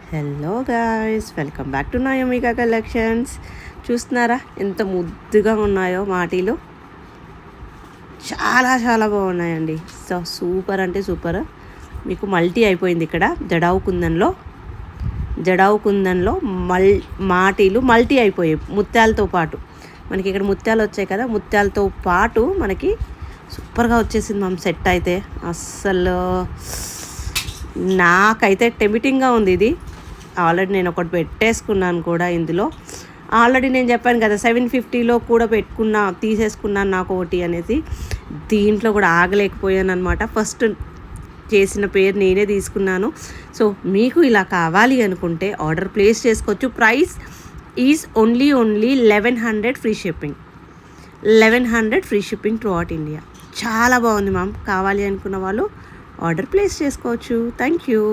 Hello guys, welcome back to Nayomika Collections. చూస్తున్నారా ఎంత ముద్దుగా ఉన్నాయో మాటీలు. చాలా చాలా బాగున్నాయండి. సో సూపర్ అంటే సూపర్. మీకు మల్టీ అయిపోయింది ఇక్కడ జడావు కుందన్లో మాటీలు మల్టీ అయిపోయాయి ముత్యాలతో పాటు. మనకి ఇక్కడ ముత్యాలు వచ్చాయి కదా, ముత్యాలతో పాటు మనకి సూపర్గా వచ్చేసింది మ్యామ్ సెట్. అయితే అస్సలు నాకైతే టెంప్టింగ్గా ఉంది ఇది. ఆల్రెడీ నేను ఒకటి పెట్టేసుకున్నాను కూడా. ఇందులో ఆల్రెడీ నేను చెప్పాను కదా 750లో కూడా తీసేసుకున్నాను నాకు ఒకటి అనేసి. దీంట్లో కూడా ఆగలేకపోయాను అనమాట. ఫస్ట్ చేసిన పేరు నేనే తీసుకున్నాను. సో మీకు ఇలా కావాలి అనుకుంటే ఆర్డర్ ప్లేస్ చేసుకోవచ్చు. Price is only 1100 free shipping. 1100 free shipping through out India. చాలా బాగుంది మ్యామ్. కావాలి అనుకున్న వాళ్ళు ఆర్డర్ ప్లేస్ చేసుకోవచ్చు. Thank you.